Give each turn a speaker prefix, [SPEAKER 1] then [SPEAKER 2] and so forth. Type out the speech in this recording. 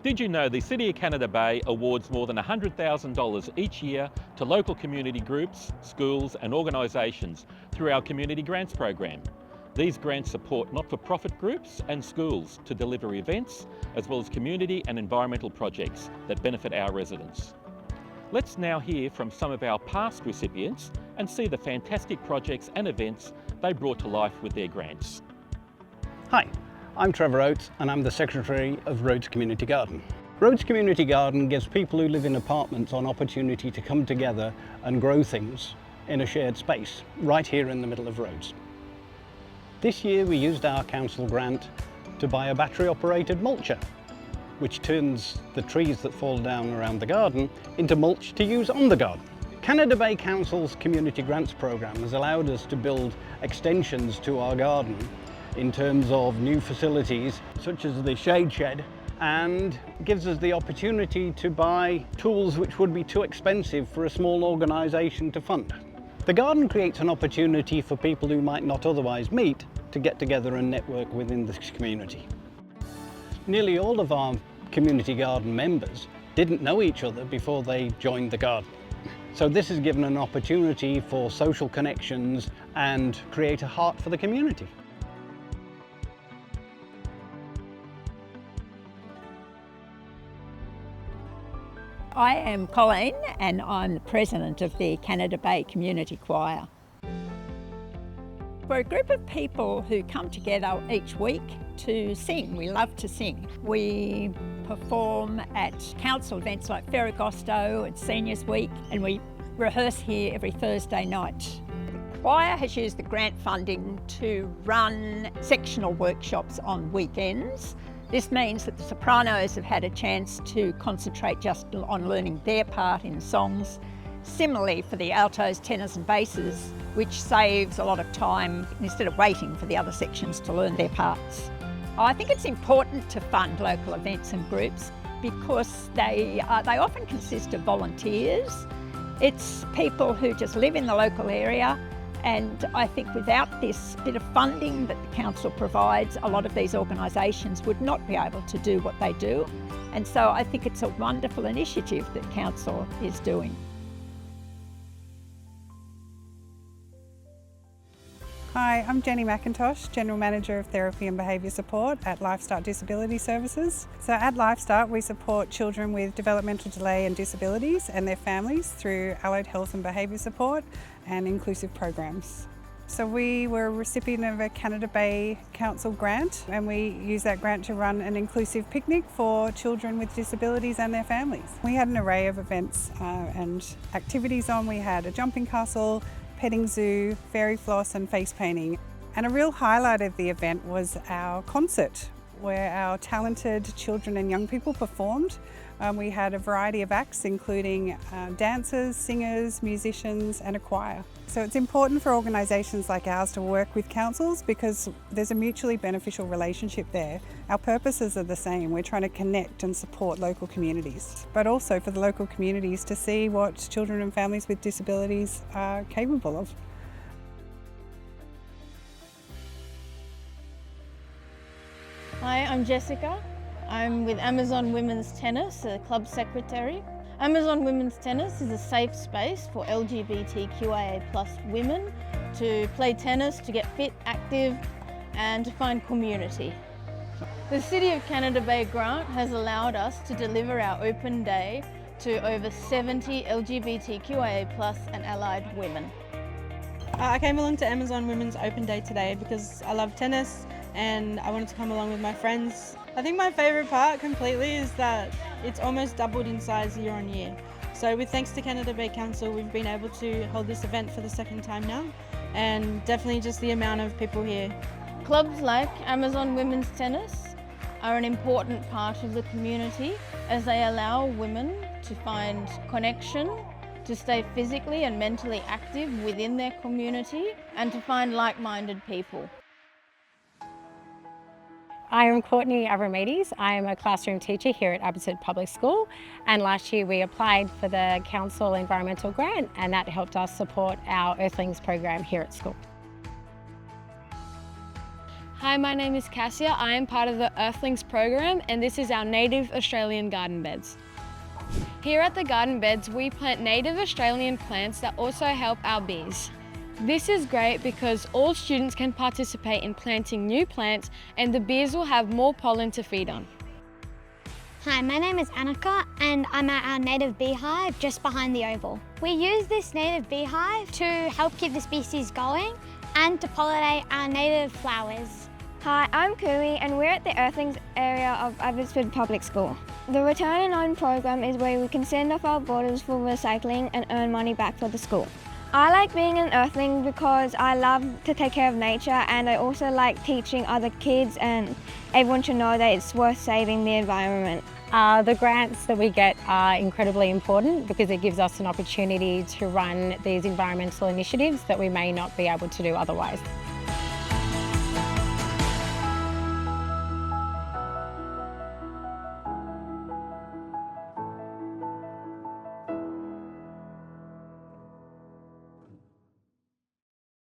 [SPEAKER 1] Did you know the City of Canada Bay awards more than $100,000 each year to local community groups, schools and organisations through our Community Grants program? These grants support not-for-profit groups and schools to deliver events as well as community and environmental projects that benefit our residents. Let's now hear from some of our past recipients and see the fantastic projects and events they brought to life with their grants.
[SPEAKER 2] Hi, I'm Trevor Oates and I'm the Secretary of Rhodes Community Garden. Rhodes Community Garden gives people who live in apartments an opportunity to come together and grow things in a shared space, right here in the middle of Rhodes. This year we used our council grant to buy a battery-operated mulcher, which turns the trees that fall down around the garden into mulch to use on the garden. Canada Bay Council's Community Grants Programme has allowed us to build extensions to our garden in terms of new facilities such as the shade shed, and gives us the opportunity to buy tools which would be too expensive for a small organisation to fund. The garden creates an opportunity for people who might not otherwise meet to get together and network within this community. Nearly all of our community garden members didn't know each other before they joined the garden. So this has given an opportunity for social connections and create a heart for the community.
[SPEAKER 3] I am Colleen and I'm the President of the Canada Bay Community Choir. We're a group of people who come together each week to sing. We love to sing. We perform at council events like Ferragosto and Seniors Week, and we rehearse here every Thursday night. The choir has used the grant funding to run sectional workshops on weekends. This means that the sopranos have had a chance to concentrate just on learning their part in songs. Similarly for the altos, tenors and basses, which saves a lot of time instead of waiting for the other sections to learn their parts. I think it's important to fund local events and groups because they often consist of volunteers. It's people who just live in the local area, and I think without this bit of funding that the council provides, a lot of these organisations would not be able to do what they do. And so I think it's a wonderful initiative that council is doing.
[SPEAKER 4] Hi, I'm Jenny McIntosh, General Manager of Therapy and Behaviour Support at LifeStart Disability Services. So at LifeStart we support children with developmental delay and disabilities and their families through allied health and behaviour support and inclusive programs. So we were a recipient of a Canada Bay Council grant, and we used that grant to run an inclusive picnic for children with disabilities and their families. We had an array of events and activities on. We had a jumping castle, petting zoo, fairy floss and face painting. And a real highlight of the event was our concert, where our talented children and young people performed. We had a variety of acts, including dancers, singers, musicians and a choir. So it's important for organisations like ours to work with councils because there's a mutually beneficial relationship there. Our purposes are the same. We're trying to connect and support local communities, but also for the local communities to see what children and families with disabilities are capable of.
[SPEAKER 5] Hi, I'm Jessica. I'm with Amazon Women's Tennis, a club secretary. Amazon Women's Tennis is a safe space for LGBTQIA+ women to play tennis, to get fit, active and to find community. The City of Canada Bay grant has allowed us to deliver our open day to over 70 LGBTQIA+ and allied women.
[SPEAKER 6] I came along to Amazon Women's Open Day today because I love tennis and I wanted to come along with my friends. I think my favourite part completely is that it's almost doubled in size year on year. So with thanks to Canada Bay Council, we've been able to hold this event for the second time now, and definitely just the amount of people here.
[SPEAKER 5] Clubs like Amazon Women's Tennis are an important part of the community as they allow women to find connection, to stay physically and mentally active within their community and to find like-minded people.
[SPEAKER 7] I am Courtney Avramidis. I am a classroom teacher here at Abbotsford Public School, and last year we applied for the Council Environmental Grant, and that helped us support our Earthlings program here at school.
[SPEAKER 5] Hi, my name is Cassia. I am part of the Earthlings program and this is our native Australian garden beds. Here at the garden beds, we plant native Australian plants that also help our bees. This is great because all students can participate in planting new plants and the bees will have more pollen to feed on.
[SPEAKER 8] Hi, my name is Annika and I'm at our native beehive just behind the oval. We use this native beehive to help keep the species going and to pollinate our native flowers.
[SPEAKER 9] Hi, I'm Kumi and we're at the Earthlings area of Abbotsford Public School. The Return and Own program is where we can send off our bottles for recycling and earn money back for the school. I like being an Earthling because I love to take care of nature and I also like teaching other kids and everyone should know that it's worth saving the environment.
[SPEAKER 7] The grants that we get are incredibly important because it gives us an opportunity to run these environmental initiatives that we may not be able to do otherwise.